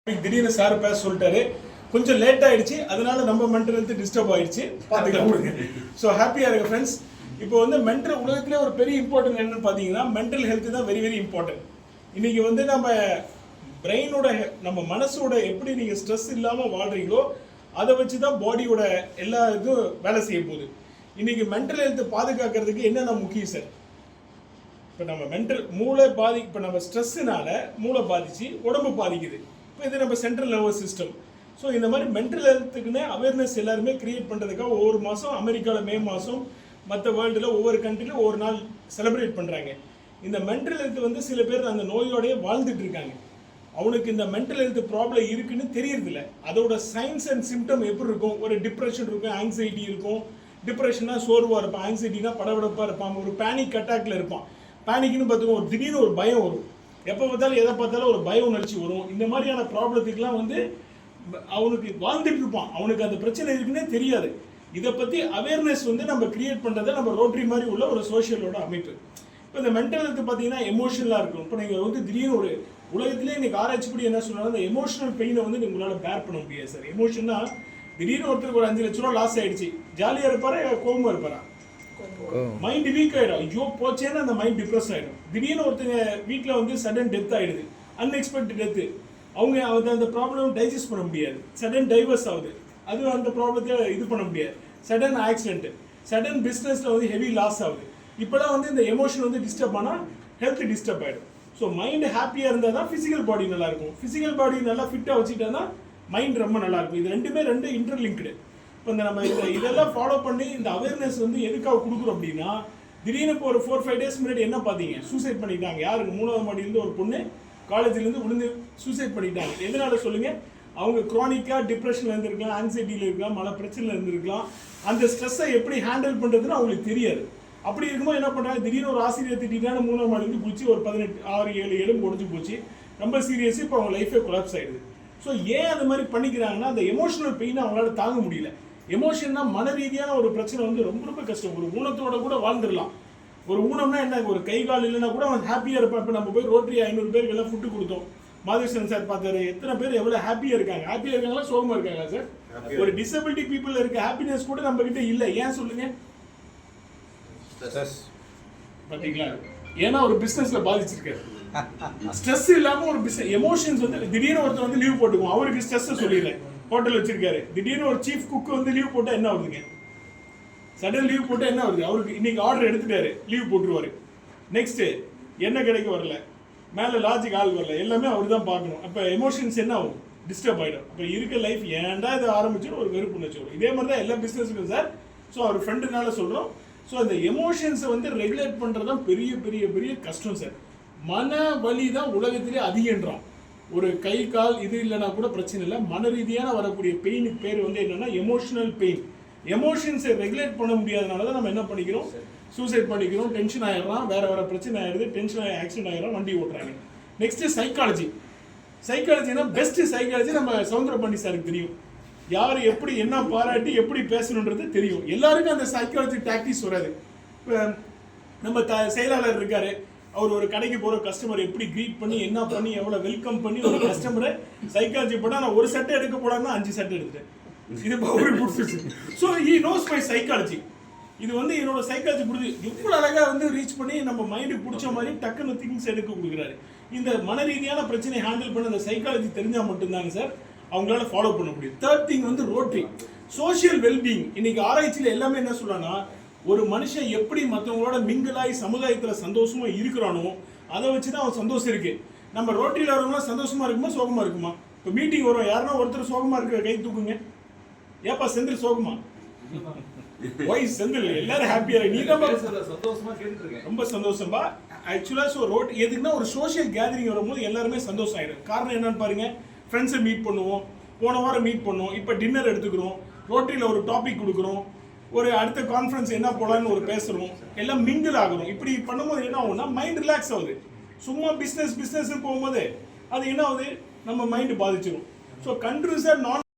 திடீர்னு சார் பேச சொல்லிட்டாரு, கொஞ்சம் லேட் ஆயிடுச்சு, அதனால நம்ம மென்டல் ஹெல்த் டிஸ்டர்ப் ஆயிடுச்சு. பார்த்துக்கலாம். ஸோ ஹாப்பியாக இருக்கு ஃப்ரெண்ட்ஸ். இப்போ வந்து மென்டல் உலகத்திலே ஒரு பெரிய இம்பார்ட்டன்ட் என்னன்னு பார்த்தீங்கன்னா மென்டல் ஹெல்த் தான் வெரி வெரி இம்பார்ட்டன்ட். இன்னைக்கு வந்து நம்ம பிரெயினோட நம்ம மனசோட எப்படி நீங்கள் ஸ்ட்ரெஸ் இல்லாமல் வாழ்றீங்களோ அதை வச்சு தான் பாடியோட எல்லா இதுவும் வேலை செய்ய போகுது. இன்னைக்கு மென்டல் ஹெல்த் பாதுகாக்கிறதுக்கு என்னென்ன முக்கியம் சார்? இப்போ நம்ம மென்டல் மூளை இப்போ நம்ம ஸ்ட்ரெஸ்ஸுனால மூளை பாதிச்சு உடம்பு பாதிக்குது. இப்போ இது நம்ம சென்ட்ரல் நர்வஸ் சிஸ்டம். ஸோ இந்த மாதிரி மென்டல் ஹெல்த்துக்குன்னே அவேர்னஸ் எல்லாருமே கிரியேட் பண்ணுறதுக்காக ஒவ்வொரு மாதம் அமெரிக்காவில் மே மாதம் மற்ற வேர்ல்டில் ஒவ்வொரு கண்ட்ரியில் ஒவ்வொரு நாள் செலிப்ரேட் பண்ணுறாங்க. இந்த மென்டல் ஹெல்த் வந்து சில பேர் அந்த நோயோடையே வாழ்ந்துட்டு இருக்காங்க. அவனுக்கு இந்த மென்டல் ஹெல்த் ப்ராப்ளம் இருக்குன்னு தெரியறதில்ல. அதோட சைன்ஸ் அண்ட் சிம்டம் எப்படி இருக்கும்? ஒரு டிப்ரெஷன் இருக்கும், ஆங்ஸைட்டி இருக்கும். டிப்ரெஷன்னா சோர்வாக இருப்பான், ஆங்ஸைட்டினா படபடப்பாக இருப்பான், ஒரு பேனிக் அட்டாக்ல இருப்பான். பேனிக்னு பார்த்துக்கோ, ஒரு திடீர்னு ஒரு பயம் வரும், எப்போ பார்த்தாலும் எதை பார்த்தாலும் ஒரு பய உணர்ச்சி வரும். இந்த மாதிரியான ப்ராப்ளத்துக்குலாம் வந்து அவனுக்கு வாழ்ந்துட்டு இருப்பான், அவனுக்கு அந்த பிரச்சனை இருக்குன்னே தெரியாது. இதை பற்றி அவேர்னஸ் வந்து நம்ம கிரியேட் பண்ணுறதை நம்ம ரோட்டரி மாதிரி உள்ள ஒரு சோஷியலோட அமைப்பு. இப்போ இந்த மென்டல் ஹெல்த் பார்த்தீங்கன்னா எமோஷனலாக இருக்கும். இப்போ நீங்கள் வந்து திடீர்னு ஒரு உலகத்திலே இன்னைக்கு ஆராய்ச்சிப்படி என்ன சொன்னாலும் இந்த எமோஷனல் பெயினை வந்து உங்களால் பேர் பண்ண முடியாது சார். எமோஷன்னா திடீர்னு ஒருத்தருக்கு ஒரு 5 லட்ச ரூபா லாஸ் ஆயிடுச்சு, ஜாலியாக இருப்பாரா கோபமாக இருப்பாரா? மைண்ட் வீக் ஆயிடும், ஐயோ போச்சேன்னு அந்த மைண்ட் டிப்ரெஸ் ஆகிடும். திடீர்னு ஒருத்தங்க வீட்டில் வந்து சடன் டெத் ஆகிடுது, அன்எக்ஸ்பெக்டட் டெத்து. அவங்க அந்த ப்ராப்ளம் டைஜஸ்ட் பண்ண முடியாது. சடன் டைவர்ஸ் ஆகுது, அது அந்த ப்ராப்ளத்தை இது பண்ண முடியாது. சடன் ஆக்சிடென்ட், சடன் பிஸ்னஸில் வந்து ஹெவி லாஸ் ஆகுது. இப்போலாம் வந்து இந்த எமோஷன் வந்து டிஸ்டர்ப் ஆனால் ஹெல்த் டிஸ்டர்ப் ஆகிடும். ஸோ மைண்ட் ஹாப்பியாக இருந்தால் தான் ஃபிசிக்கல் பாடி நல்லாயிருக்கும். ஃபிசிக்கல் பாடி நல்லா ஃபிட்டாக வச்சுட்டா தான் மைண்ட் ரொம்ப நல்லாயிருக்கும். இது ரெண்டு இன்டர்லிங்க்டு. இப்போ இந்த நம்ம இதெல்லாம் ஃபாலோ பண்ணி இந்த அவேர்னஸ் வந்து எதுக்காக கொடுக்குறோம் அப்படின்னா, திடீர்னு இப்போ ஒரு 4-5 டேஸ் முன்னாடி என்ன பார்த்தீங்க, சூசைட் பண்ணிட்டாங்க. யாருக்கு? 3வது மாடியிலேருந்து ஒரு பொண்ணு காலேஜ்லேருந்து விழுந்து சூசைட் பண்ணிட்டாங்க. எதனால சொல்லுங்கள்? அவங்க குரானிக்காக டிப்ரெஷனில் இருந்திருக்கலாம், ஆங்ஸைட்டியில் இருக்கலாம், மன பிரச்சனையில் இருந்திருக்கலாம். அந்த ஸ்ட்ரெஸ்ஸை எப்படி ஹேண்டில் பண்ணுறதுன்னு அவங்களுக்கு தெரியாது. அப்படி இருக்கும்போது என்ன பண்ணுறாங்க, திடீர்னு ஒரு ஆசிரியர் திட்டான 3வது மாடியிலேருந்து குளிச்சு ஒரு 6-7 எலும்பு உடஞ்சி போச்சு, ரொம்ப சீரியஸ். இப்போ அவங்க லைஃபே கொலாப்ஸ் ஆகிடுது. ஸோ ஏன் அந்த மாதிரி பண்ணிக்கிறாங்கன்னா அந்த எமோஷனல் பெயினை அவங்களால தாங்க முடியல. எமோஷன்னா மன ரீதியான ஒரு பிரச்சனை வந்து ரொம்ப ரொம்ப கஷ்டம். ஒரு ஊனத்தோட கூட வாழ்ந்துடலாம். ஒரு ஊனம்னா என்ன, ஒரு கை கால் இல்லைன்னா கூட அவன் ஹாப்பியாக இருப்பான். இப்போ நம்ம போய் ரோட்டரி 500 பேருக்கு எல்லாம் ஃபுட்டு கொடுத்தோம், மாதேஸ்வரன் சார் பார்த்தாரு, எத்தனை பேர் எவ்வளோ ஹாப்பியாக இருக்காங்க. ஹாப்பியாக இருக்காங்களா சோகமாக இருக்காங்களா சார்? ஒரு டிசபிலிட்டி பீப்புள் இருக்க ஹாப்பினஸ் கூட நம்ம கிட்ட இல்லை. ஏன் சொல்லுங்க? பார்த்தீங்களா? ஏன்னா ஒரு பிஸ்னஸில் பாதிச்சிருக்காரு. ஸ்ட்ரெஸ் இல்லாமல் ஒரு பிஸ்னஸ் எமோஷன்ஸ் வந்து திடீர்னு ஒருத்தர் வந்து லீவ் போட்டுக்குவோம், அவருக்கு ஸ்ட்ரெஸ்ஸை சொல்லிடுறேன். ஹோட்டல் வச்சிருக்காரு, திடீர்னு ஒரு சீஃப் குக் வந்து லீவ் போட்டால் என்ன ஆகுதுங்க? சடன் லீவ் போட்டால் என்ன ஆகுது? அவருக்கு இன்னைக்கு ஆர்டர் எடுத்துட்டாரு, லீவ் போட்டுருவாரு. நெக்ஸ்ட்டு என்ன கிடைக்க வரல, மேலே லாஜிக் ஆள் வரல, எல்லாமே அவர் தான் பார்க்கணும். அப்போ எமோஷன்ஸ் என்ன ஆகும்? டிஸ்டர்ப் ஆகிடும். அப்போ இருக்க லைஃப் ஏன்டா இதை ஆரம்பிச்சு ஒரு வெறுப்புன்னு வச்சுக்கணும். இதே மாதிரி தான் எல்லா பிஸ்னஸுக்கும் சார். ஸோ அவர் ஃப்ரெண்டுனால சொல்கிறோம். ஸோ அந்த எமோஷன்ஸை வந்து ரெகுலேட் பண்ணுறது தான் பெரிய பெரிய பெரிய கஷ்டம் சார். மன வலி தான் உலகத்திலே அதிகன்றான். ஒரு கை கால் இது இல்லைனா கூட பிரச்சனை இல்லை, மன ரீதியான வரக்கூடிய பெயினுக்கு பேர் வந்து என்னன்னா எமோஷனல் பெயின். எமோஷன்ஸை ரெகுலேட் பண்ண முடியாதனால தான் நம்ம என்ன பண்ணிக்கிறோம், சூசைட் பண்ணிக்கிறோம், டென்ஷன் ஆகிடுறான், வேற பிரச்சனை ஆயிடுது, டென்ஷன் ஆகி ஆக்சிடென்ட் ஆகிடும், வண்டி ஓட்டுறாங்க. Next psychology. சைக்காலஜினா பெஸ்ட் சைக்காலஜி நம்ம சவுந்தரபாண்டி சாருக்கு தெரியும். யார் எப்படி என்ன பாராட்டி எப்படி பேசணுன்றது தெரியும். எல்லாருக்கும் அந்த சைக்காலஜி டாக்டிக்ஸ் வராது. இப்போ நம்ம செயலாளர் இருக்காரு, அவர் ஒரு கடைக்கு போகிற கஸ்டமர் எப்படி க்ரீட் பண்ணி என்ன பண்ணி எவ்வளோ வெல்கம் பண்ணி ஒரு கஸ்டமரை சைக்காலஜி போட்டால், நான் ஒரு சட்டை எடுக்க போடான்னா 5 சட்டை எடுத்துட்டேன். இது அவருக்கு பிடிச்சிச்சு. So he knows my psychology. இது வந்து என்னோட சைக்காலஜி பிடிச்சி எவ்வளோ அழகாக வந்து ரீச் பண்ணி நம்ம மைண்டுக்கு பிடிச்ச மாதிரி டக்குன்னு திங்ஸ் எடுக்க கொடுக்குறாரு. இந்த மன ரீதியான பிரச்சனையை ஹேண்டில் பண்ண அந்த சைக்காலஜி தெரிஞ்சால் மட்டும்தாங்க சார் அவங்களால ஃபாலோ பண்ண முடியும். தேர்ட் திங் வந்து ரோட்டரி, சோஷியல் வெல்பீயிங். இன்னைக்கு ஆராய்ச்சியில் எல்லாமே என்ன சொல்றாங்கன்னா, ஒரு மனுஷன் எப்படி மற்றவங்களோட மிங்கிளாகி சமுதாயத்தில் சந்தோஷமா இருக்கிறானோ அதை வச்சு தான் அவன் சந்தோஷம் இருக்கு. நம்ம ரோட்டரியில் வரவங்களாம் சந்தோஷமா இருக்குமா சோகமா இருக்குமா? இப்போ மீட்டிங் வரும், யாருன்னா ஒருத்தர் சோகமா இருக்கிற கை தூக்குங்க. ஏப்பா செந்தில் சோகமா? ஒய் செந்தில் எல்லாரும் ஹாப்பியா? நீ தான் சந்தோஷமா கேட்டுருக்கேன். ரொம்ப சந்தோஷமா. ஆக்சுவலா எதுக்குன்னா ஒரு சோஷியல் கேதரிங் வரும்போது எல்லாருமே சந்தோஷம் ஆயிடும். காரணம் என்னன்னு பாருங்க, ஃப்ரெண்ட்ஸை மீட் பண்ணுவோம், போன வாரம் மீட் பண்ணுவோம், இப்போ டின்னர் எடுத்துக்கிறோம், ரோட்டரியில் ஒரு டாபிக் கொடுக்குறோம், ஒரு அடுத்த கான்ஃபரன்ஸ் என்ன போலான்னு ஒரு பேசுகிறோம், எல்லாம் மிங்கிள் ஆகிறோம். இப்படி பண்ணும்போது என்ன ஆகும்னா மைண்ட் ரிலாக்ஸ் ஆகுது. சும்மா பிஸ்னஸ் போகும்போது அது என்ன ஆகுது, நம்ம மைண்டு பாதிச்சிடும். ஸோ கண்ட்ரிஸை நான்